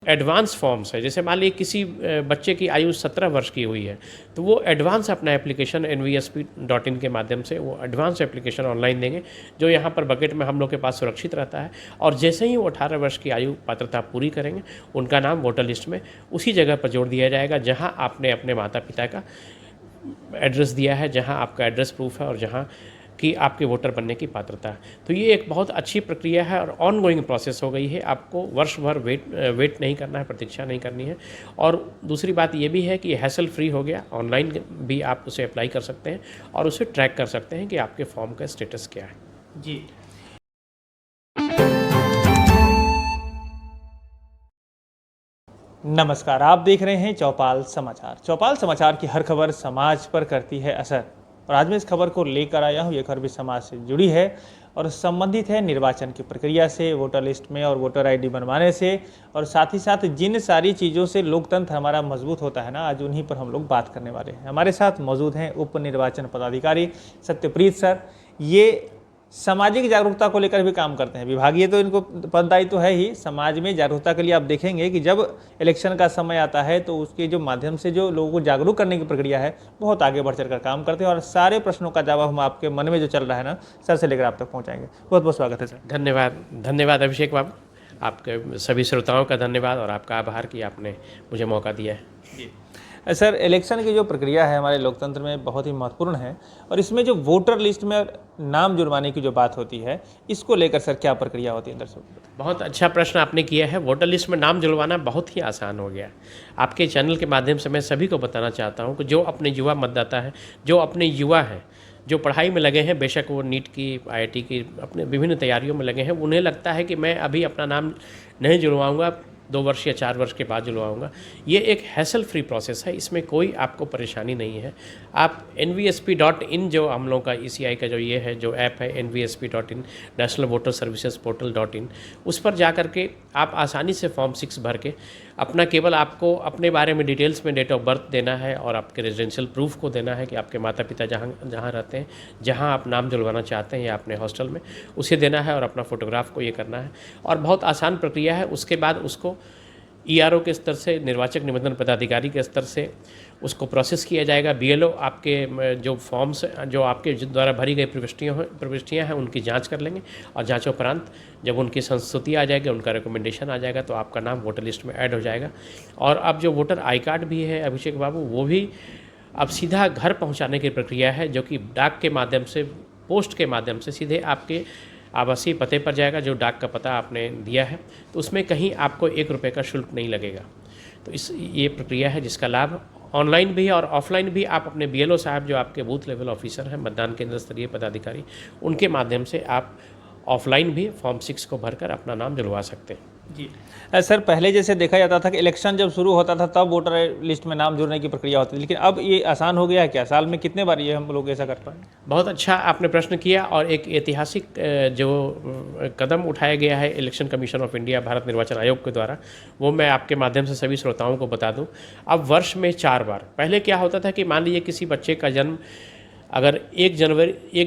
Advance forms है, जैसे मान लीजिए किसी बच्चे की आयु 17 वर्ष की हुई है, तो वो एडवांस अपना एप्लीकेशन nvsp.in के माध्यम से वो एडवांस एप्लीकेशन ऑनलाइन देंगे, जो यहाँ पर बकेट में हम लोग के पास सुरक्षित रहता है। और जैसे ही वो 18 वर्ष की आयु पात्रता पूरी करेंगे, उनका नाम वोटर लिस्ट में उसी जगह पर जोड़ दिया जाएगा जहाँ आपने अपने माता पिता का एड्रेस दिया है, जहाँ आपका एड्रेस प्रूफ है और जहाँ कि आपके वोटर बनने की पात्रता है। तो ये एक बहुत अच्छी प्रक्रिया है और ऑन गोइंग प्रोसेस हो गई है। आपको वर्ष भर वेट नहीं करना है, प्रतीक्षा नहीं करनी है। और दूसरी बात ये भी है कि हैसल फ्री हो गया, ऑनलाइन भी आप उसे अप्लाई कर सकते हैं और उसे ट्रैक कर सकते हैं कि आपके फॉर्म का स्टेटस क्या है। जी। नमस्कार, आप देख रहे हैं चौपाल समाचार। चौपाल समाचार की हर खबर समाज पर करती है असर, और आज मैं इस खबर को लेकर आया हूँ। ये खबर भी समाज से जुड़ी है और संबंधित है निर्वाचन की प्रक्रिया से, वोटर लिस्ट में और वोटर आईडी बनवाने से, और साथ ही साथ जिन सारी चीज़ों से लोकतंत्र हमारा मजबूत होता है ना, आज उन्हीं पर हम लोग बात करने वाले हैं। हमारे साथ मौजूद हैं उप निर्वाचन पदाधिकारी सत्यप्रीत सर। ये सामाजिक जागरूकता को लेकर भी काम करते हैं, विभागीय तो इनको पददायित्व तो है ही, समाज में जागरूकता के लिए आप देखेंगे कि जब इलेक्शन का समय आता है तो उसके जो माध्यम से जो लोगों को जागरूक करने की प्रक्रिया है, बहुत आगे बढ़ चढ़कर काम करते हैं। और सारे प्रश्नों का जवाब हम आपके मन में जो चल रहा है ना, सर से लेकर आप तक पहुँचाएंगे। बहुत बहुत स्वागत है सर। धन्यवाद अभिषेक बाबू, आपके सभी श्रोताओं का धन्यवाद और आपका आभार कि आपने मुझे मौका दिया है। जी सर, इलेक्शन की जो प्रक्रिया है हमारे लोकतंत्र में बहुत ही महत्वपूर्ण है, और इसमें जो वोटर लिस्ट में नाम जुड़वाने की जो बात होती है, इसको लेकर सर क्या प्रक्रिया होती है दर्शकों? बहुत अच्छा प्रश्न आपने किया है। वोटर लिस्ट में नाम जुड़वाना बहुत ही आसान हो गया। आपके चैनल के माध्यम से मैं सभी को बताना चाहता हूं कि जो अपने युवा मतदाता हैं, जो अपने युवा हैं, जो पढ़ाई में लगे हैं, बेशक वो नीट की, IIT की, अपने विभिन्न तैयारियों में लगे हैं, उन्हें लगता है कि मैं अभी अपना नाम नहीं जुड़वाऊँगा, 2 वर्ष या 4 वर्ष के बाद जुड़वाऊँगा। ये एक हैसल फ्री प्रोसेस है, इसमें कोई आपको परेशानी नहीं है। आप nvsp.in जो हम लोग का ECI का जो ये है, जो ऐप है nvsp.in, नेशनल वोटर सर्विसेज पोर्टल.in, उस पर जा कर के आप आसानी से फॉर्म 6 भर के अपना, केवल आपको अपने बारे में डिटेल्स में डेट ऑफ बर्थ देना है और आपके रेजिडेंशियल प्रूफ को देना है कि आपके माता पिता जहाँ रहते हैं, जहाँ आप नाम जुड़वाना चाहते हैं या अपने हॉस्टल में, उसे देना है और अपना फ़ोटोग्राफ को ये करना है। और बहुत आसान प्रक्रिया है। उसके बाद उसको ERO के स्तर से, निर्वाचक निबंधन पदाधिकारी के स्तर से उसको प्रोसेस किया जाएगा। BLO आपके जो फॉर्म्स, जो आपके द्वारा भरी गई प्रविष्टियाँ हैं, उनकी जांच कर लेंगे और जांचोपरांत जब उनकी संस्तुति आ जाएगी, उनका रिकमेंडेशन आ जाएगा, तो आपका नाम वोटर लिस्ट में ऐड हो जाएगा। और अब जो वोटर आई कार्ड भी है अभिषेक बाबू, वो भी अब सीधा घर पहुँचाने की प्रक्रिया है, जो कि डाक के माध्यम से, पोस्ट के माध्यम से सीधे आपके आवासीय पते पर जाएगा, जो डाक का पता आपने दिया है। तो उसमें कहीं आपको 1 रुपये का शुल्क नहीं लगेगा। तो ये प्रक्रिया है जिसका लाभ ऑनलाइन भी और ऑफलाइन भी आप अपने BLO साहब, जो आपके बूथ लेवल ऑफिसर हैं, मतदान केंद्र स्तरीय पदाधिकारी, उनके माध्यम से आप ऑफलाइन भी फॉर्म 6 को भरकर अपना नाम जुड़वा सकते हैं। जी सर, पहले जैसे देखा जाता था कि इलेक्शन जब शुरू होता था तब वोटर लिस्ट में नाम जुड़ने की प्रक्रिया होती थी, लेकिन अब ये आसान हो गया है क्या? साल में कितने बार ये हम लोग ऐसा कर पाए? बहुत अच्छा आपने प्रश्न किया, और एक ऐतिहासिक जो कदम उठाया गया है election commission of India, Bharat निर्वाचन आयोग के द्वारा, वो मैं आपके माध्यम से सभी श्रोताओं को बता दूं। अब वर्ष में 4 बार, पहले क्या होता था कि मान लीजिए किसी बच्चे का जन्म अगर 1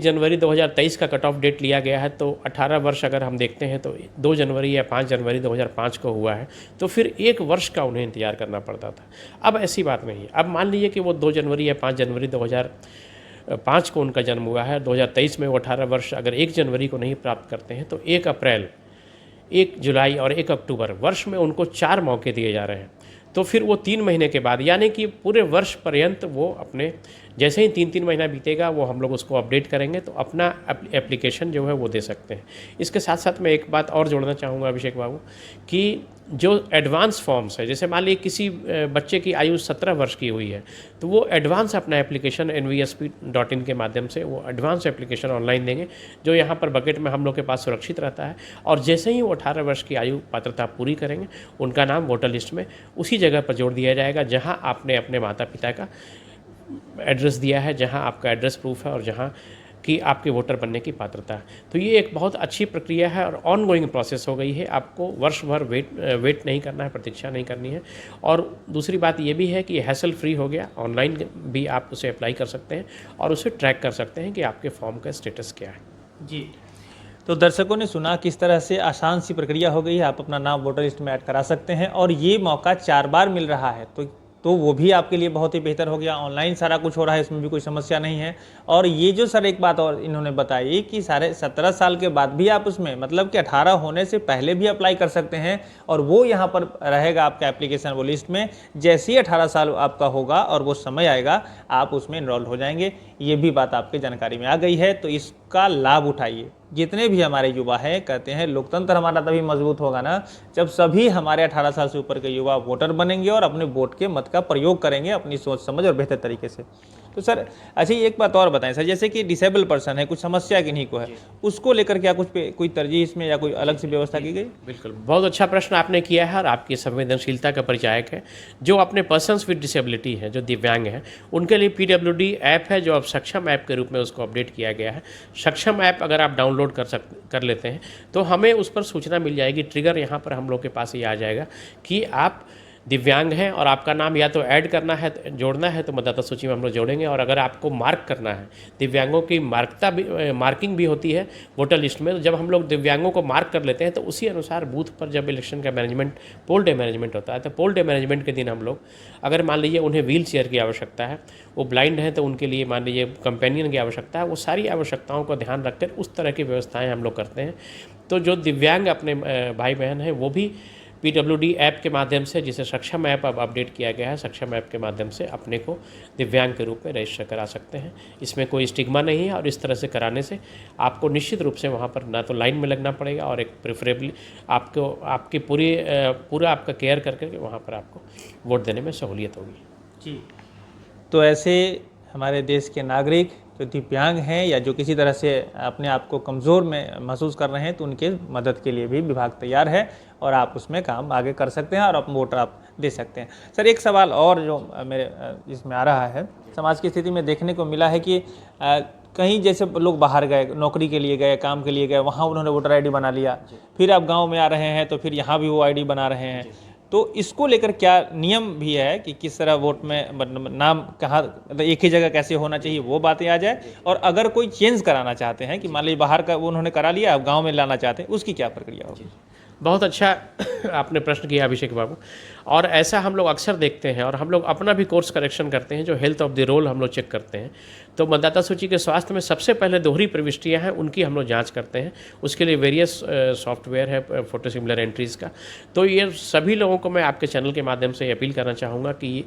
जनवरी 2023 का कट ऑफ डेट लिया गया है, तो 18 वर्ष अगर हम देखते हैं तो 2 जनवरी या 5 जनवरी 2005 को हुआ है, तो फिर 1 वर्ष का उन्हें इंतजार करना पड़ता था। अब ऐसी बात नहीं है। अब मान लीजिए कि वो 2 जनवरी या 5 जनवरी 2005 को उनका जन्म हुआ है, 2023 में वो 18 वर्ष अगर 1 जनवरी को नहीं प्राप्त करते हैं, तो 1 अप्रैल, 1 जुलाई और 1 अक्टूबर, वर्ष में उनको 4 मौके दिए जा रहे हैं। तो फिर वो 3 महीने के बाद, यानी कि पूरे वर्ष पर्यंत वो अपने, जैसे ही 3-3 महीना बीतेगा, वो हम लोग उसको अपडेट करेंगे, तो अपना एप्लीकेशन जो है वो दे सकते हैं। इसके साथ साथ मैं एक बात और जोड़ना चाहूँगा अभिषेक बाबू, कि जो एडवांस फॉर्म्स है, जैसे मान लीजिए किसी बच्चे की आयु 17 वर्ष की हुई है, तो वो एडवांस अपना एप्लीकेशन nvsp.in के माध्यम से वो एडवांस एप्लीकेशन ऑनलाइन देंगे, जो यहाँ पर बकेट में हम लोग के पास सुरक्षित रहता है। और जैसे ही वो 18 वर्ष की आयु पात्रता पूरी करेंगे, उनका नाम वोटर लिस्ट में उसी जगह पर जोड़ दिया जाएगा जहाँ आपने अपने माता पिता का एड्रेस दिया है, जहाँ आपका एड्रेस प्रूफ है और जहाँ कि आपके वोटर बनने की पात्रता है। तो ये एक बहुत अच्छी प्रक्रिया है और ऑन गोइंग प्रोसेस हो गई है। आपको वर्ष भर वेट नहीं करना है, प्रतीक्षा नहीं करनी है। और दूसरी बात ये भी है कि हैसल फ्री हो गया, ऑनलाइन भी आप उसे अप्लाई कर सकते हैं और उसे ट्रैक कर सकते हैं कि आपके फॉर्म का स्टेटस क्या है। जी तो दर्शकों ने सुना किस तरह से आसान सी प्रक्रिया हो गई है, आप अपना नाम वोटर लिस्ट में ऐड करा सकते हैं और ये मौका 4 बार मिल रहा है, तो वो भी आपके लिए बहुत ही बेहतर हो गया। ऑनलाइन सारा कुछ हो रहा है, इसमें भी कोई समस्या नहीं है। और ये जो सर एक बात और इन्होंने बताई कि सारे 17 साल के बाद भी आप उसमें मतलब कि 18 होने से पहले भी अप्लाई कर सकते हैं और वो यहाँ पर रहेगा आपका एप्लीकेशन वो लिस्ट में। जैसे ही 18 साल आपका होगा और वो समय आएगा आप उसमें इनरोल हो जाएंगे। ये भी बात आपके जानकारी में आ गई है, तो इसका लाभ उठाइए। जितने भी हमारे युवा हैं कहते हैं लोकतंत्र हमारा तभी मजबूत होगा ना जब सभी हमारे 18 साल से ऊपर के युवा वोटर बनेंगे और अपने वोट के मत का प्रयोग करेंगे अपनी सोच समझ और बेहतर तरीके से। तो सर अच्छा एक बात और बताएं सर, जैसे कि डिसेबल पर्सन है, कुछ समस्या किन्हीं को है, उसको लेकर क्या कुछ कोई तरजीह इसमें या कोई अलग से व्यवस्था की गई? बिल्कुल, बहुत अच्छा प्रश्न आपने किया है और आपकी संवेदनशीलता का परिचायक है। जो अपने पर्सन्स विद डिसेबिलिटी हैं, जो दिव्यांग हैं, उनके लिए PWD ऐप है जो अब सक्षम ऐप के रूप में उसको अपडेट किया गया है। सक्षम ऐप अगर आप डाउनलोड कर लेते हैं तो हमें उस पर सूचना मिल जाएगी, ट्रिगर यहाँ पर हम लोग के पास ही आ जाएगा कि आप दिव्यांग हैं और आपका नाम या तो ऐड करना है, जोड़ना है तो मतदाता सूची में हम लोग जोड़ेंगे, और अगर आपको मार्क करना है, दिव्यांगों की मार्किंग भी होती है वोटर लिस्ट में। तो जब हम लोग दिव्यांगों को मार्क कर लेते हैं तो उसी अनुसार बूथ पर जब इलेक्शन का मैनेजमेंट पोल डे मैनेजमेंट होता है तो पोल डे मैनेजमेंट के दिन हम लोग अगर मान लीजिए उन्हें व्हील चेयर की आवश्यकता है, वो ब्लाइंड है तो उनके लिए मान लीजिए कंपेनियन की आवश्यकता है, वो सारी आवश्यकताओं को ध्यान रखकर उस तरह की व्यवस्थाएँ हम लोग करते हैं। तो जो दिव्यांग अपने भाई बहन हैं वो भी PWD ऐप के माध्यम से, जिसे सक्षम ऐप अब अपडेट किया गया है, सक्षम ऐप के माध्यम से अपने को दिव्यांग के रूप में रजिस्टर करा सकते हैं। इसमें कोई स्टिग्मा नहीं है और इस तरह से कराने से आपको निश्चित रूप से वहाँ पर ना तो लाइन में लगना पड़ेगा और एक प्रेफरेबली आपको आपकी पूरा आपका केयर करके वहाँ पर आपको वोट देने में सहूलियत होगी। जी, तो ऐसे हमारे देश के नागरिक जो दिव्यांग हैं या जो किसी तरह से अपने आप को कमज़ोर में महसूस कर रहे हैं तो उनके मदद के लिए भी विभाग तैयार है और आप उसमें काम आगे कर सकते हैं और अपना वोट आप दे सकते हैं। सर एक सवाल और जो मेरे इसमें आ रहा है, समाज की स्थिति में देखने को मिला है कि कहीं जैसे लोग बाहर गए, नौकरी के लिए गए, काम के लिए गए, वहाँ उन्होंने वोटर ID बना लिया, फिर आप गाँव में आ रहे हैं तो फिर यहाँ भी वो ID बना रहे हैं, तो इसको लेकर क्या नियम भी है कि किस तरह वोट में नाम कहाँ एक ही जगह कैसे होना चाहिए, वो बातें आ जाए। और अगर कोई चेंज कराना चाहते हैं कि मान लीजिए बाहर का वो उन्होंने करा लिया, अब गांव में लाना चाहते हैं, उसकी क्या प्रक्रिया होगी? बहुत अच्छा आपने प्रश्न किया अभिषेक बाबू, और ऐसा हम लोग अक्सर देखते हैं और हम लोग अपना भी कोर्स करेक्शन करते हैं, जो हेल्थ ऑफ द रोल हम लोग चेक करते हैं। तो मतदाता सूची के स्वास्थ्य में सबसे पहले दोहरी प्रविष्टियाँ हैं, उनकी हम लोग जांच करते हैं। उसके लिए वेरियस सॉफ्टवेयर है फोटो सिमिलर एंट्रीज़ का। तो ये सभी लोगों को मैं आपके चैनल के माध्यम से अपील करना चाहूँगा कि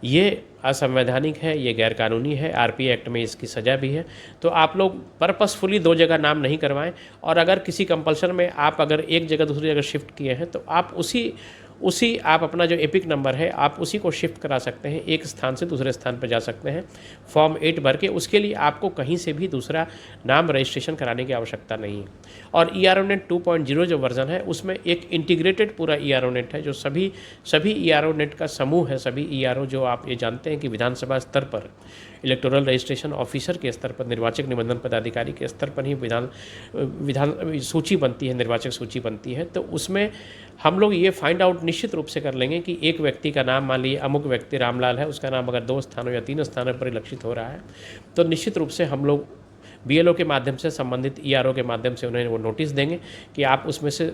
ये असंवैधानिक है, ये गैरकानूनी है, RP एक्ट में इसकी सज़ा भी है। तो आप लोग पर्पसफुली 2 जगह नाम नहीं करवाएं, और अगर किसी कंपल्सन में आप अगर एक जगह दूसरी जगह शिफ्ट किए हैं तो आप उसी आप अपना जो एपिक नंबर है आप उसी को शिफ्ट करा सकते हैं, एक स्थान से दूसरे स्थान पर जा सकते हैं फॉर्म 8 भर के। उसके लिए आपको कहीं से भी दूसरा नाम रजिस्ट्रेशन कराने की आवश्यकता नहीं है। और ERONet 2.0 जो वर्जन है उसमें एक इंटीग्रेटेड पूरा ERONet है, जो सभी ERONet का समूह है। सभी ERO जो आप ये जानते हैं कि विधानसभा स्तर पर इलेक्टोरल रजिस्ट्रेशन ऑफिसर के स्तर पर, निर्वाचक निबंधन पदाधिकारी के स्तर पर ही विधान सूची बनती है, निर्वाचक सूची बनती है। तो उसमें हम लोग ये फाइंड आउट निश्चित रूप से कर लेंगे कि एक व्यक्ति का नाम, मान लीजिए अमुक व्यक्ति रामलाल है, उसका नाम अगर 2 स्थानों या 3 स्थानों पर परिलक्षित हो रहा है तो निश्चित रूप से हम लोग BLO के माध्यम से, संबंधित ERO के माध्यम से उन्हें वो नोटिस देंगे कि आप उसमें से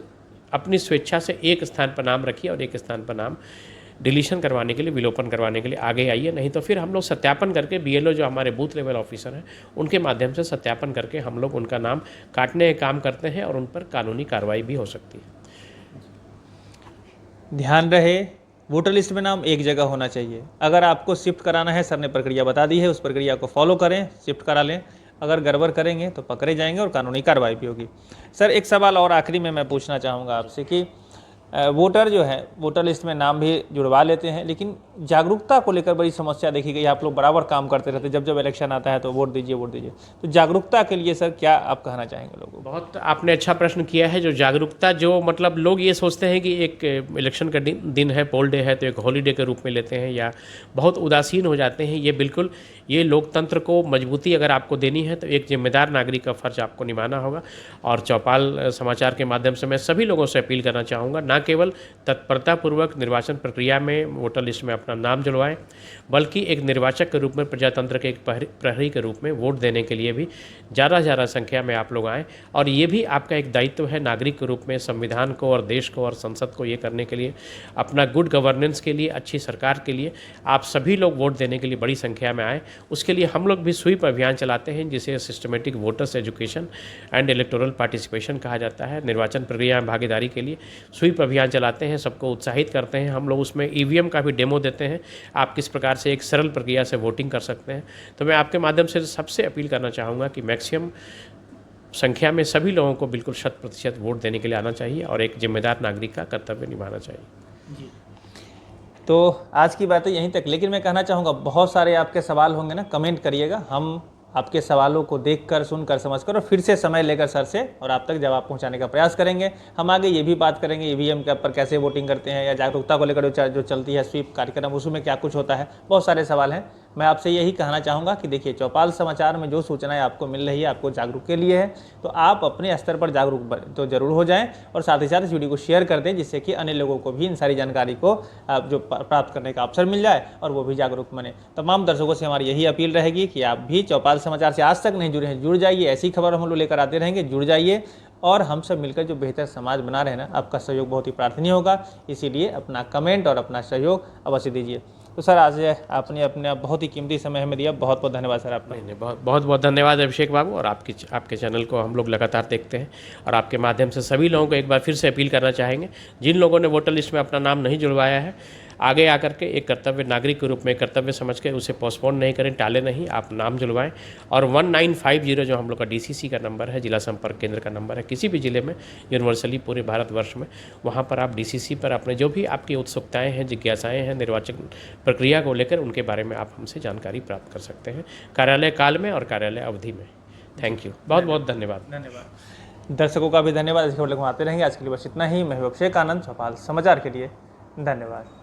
अपनी स्वेच्छा से एक स्थान पर नाम रखिए और एक स्थान पर नाम डिलीशन करवाने के लिए, विलोपन करवाने के लिए आगे आइए। नहीं तो फिर हम लोग सत्यापन करके BLO जो हमारे बूथ लेवल ऑफिसर हैं उनके माध्यम से सत्यापन करके हम लोग उनका नाम काटने का काम करते हैं और उन पर कानूनी कार्रवाई भी हो सकती है। ध्यान रहे, वोटर लिस्ट में नाम एक जगह होना चाहिए। अगर आपको शिफ्ट कराना है, सर ने प्रक्रिया बता दी है, उस प्रक्रिया को फॉलो करें, शिफ्ट करा लें। अगर गड़बड़ करेंगे तो पकड़े जाएंगे और कानूनी कार्रवाई भी होगी। सर एक सवाल और आखिरी में मैं पूछना चाहूँगा आपसे कि वोटर जो है वोटर लिस्ट में नाम भी जुड़वा लेते हैं, लेकिन जागरूकता को लेकर बड़ी समस्या देखी गई। आप लोग बराबर काम करते रहते, जब इलेक्शन आता है तो वोट दीजिए वोट दीजिए। तो जागरूकता के लिए सर क्या आप कहना चाहेंगे लोगों को? बहुत आपने अच्छा प्रश्न किया है। जो जागरूकता, जो मतलब लोग ये सोचते हैं कि एक इलेक्शन का दिन है, पोल डे है, तो एक हॉलीडे के रूप में लेते हैं या बहुत उदासीन हो जाते हैं। ये बिल्कुल, ये लोकतंत्र को मजबूती अगर आपको देनी है तो एक जिम्मेदार नागरिक का फर्ज आपको निभाना होगा। और चौपाल समाचार के माध्यम से मैं सभी लोगों से अपील करना चाहूँगा, ना ना केवल तत्परतापूर्वक निर्वाचन प्रक्रिया में वोटर लिस्ट में अपना नाम जुड़वाएं, बल्कि एक निर्वाचक के रूप में, प्रजातंत्र के एक प्रहरी के रूप में वोट देने के लिए भी ज़्यादा संख्या में आप लोग आएँ। और ये भी आपका एक दायित्व है नागरिक के रूप में, संविधान को और देश को और संसद को ये करने के लिए, अपना गुड गवर्नेंस के लिए, अच्छी सरकार के लिए आप सभी लोग वोट देने के लिए बड़ी संख्या में आएँ। उसके लिए हम लोग भी स्वीप अभियान चलाते हैं, जिसे systematic voters education and electoral participation कहा जाता है। निर्वाचन प्रक्रिया में भागीदारी के लिए स्वीप अभियान चलाते हैं, सबको उत्साहित करते हैं। हम लोग उसमें ईवीएम का भी डेमो देते हैं, आप किस प्रकार से एक सरल प्रक्रिया से वोटिंग कर सकते हैं। तो मैं आपके माध्यम से सबसे अपील करना चाहूँगा कि मैक्सिमम संख्या में सभी लोगों को बिल्कुल 100% वोट देने के लिए आना चाहिए और एक जिम्मेदार नागरिक का कर्तव्य निभाना चाहिए। जी, तो आज की बातें यहीं तक, लेकिन मैं कहना चाहूँगा बहुत सारे आपके सवाल होंगे ना, कमेंट करिएगा, हम आपके सवालों को देखकर, सुनकर, समझकर और फिर से समय लेकर सर से और आप तक जवाब पहुंचाने का प्रयास करेंगे। हम आगे ये भी बात करेंगे ईवीएम के पर कैसे वोटिंग करते हैं, या जागरूकता को लेकर जो चलती है स्वीप कार्यक्रम, उसमें क्या कुछ होता है। बहुत सारे सवाल हैं। मैं आपसे यही कहना चाहूँगा कि देखिए, चौपाल समाचार में जो सूचनाएं आपको मिल रही है, आपको जागरूक के लिए है, तो आप अपने स्तर पर जागरूक तो जरूर हो जाएं और साथ ही साथ इस वीडियो को शेयर कर दें, जिससे कि अन्य लोगों को भी इन सारी जानकारी को जो प्राप्त करने का अवसर मिल जाए और वो भी जागरूक बने। तमाम दर्शकों से हमारी यही अपील रहेगी कि आप भी चौपाल समाचार से आज तक नहीं जुड़े हैं, जुड़ जाइए। ऐसी खबर हम लोग लेकर आते रहेंगे, जुड़ जाइए और हम सब मिलकर जो बेहतर समाज बना रहे हैं ना, आपका सहयोग बहुत ही प्रार्थनीय होगा। इसीलिए अपना कमेंट और अपना सहयोग अवश्य दीजिए। तो सर, आज आपने अपने बहुत ही कीमती समय हमें दिया, बहुत बहुत धन्यवाद सर आपका। नहीं, बहुत बहुत धन्यवाद अभिषेक बाबू। और आपके चैनल को हम लोग लगातार देखते हैं और आपके माध्यम से सभी लोगों को एक बार फिर से अपील करना चाहेंगे, जिन लोगों ने वोटर लिस्ट में अपना नाम नहीं जुड़वाया है, आगे आकर के एक कर्तव्य नागरिक के रूप में कर्तव्य समझ के उसे पोस्टपोन नहीं करें, टालें नहीं, आप नाम जुड़वाएं। और 1950 जो हम लोग का डीसीसी का नंबर है, जिला संपर्क केंद्र का नंबर है, किसी भी ज़िले में यूनिवर्सली पूरे भारतवर्ष में, वहाँ पर आप डीसीसी पर अपने जो भी आपकी उत्सुकताएँ हैं, जिज्ञासाएँ हैं निर्वाचन प्रक्रिया को लेकर, उनके बारे में आप हमसे जानकारी प्राप्त कर सकते हैं, कार्यालय काल में और कार्यालय अवधि में। थैंक यू, बहुत बहुत धन्यवाद। दर्शकों का भी धन्यवाद। इस खबर लेकर आते रहेंगे। आज के लिए बस इतना ही। मैं अभिषेक आनंद, चौपाल समाचार के लिए, धन्यवाद।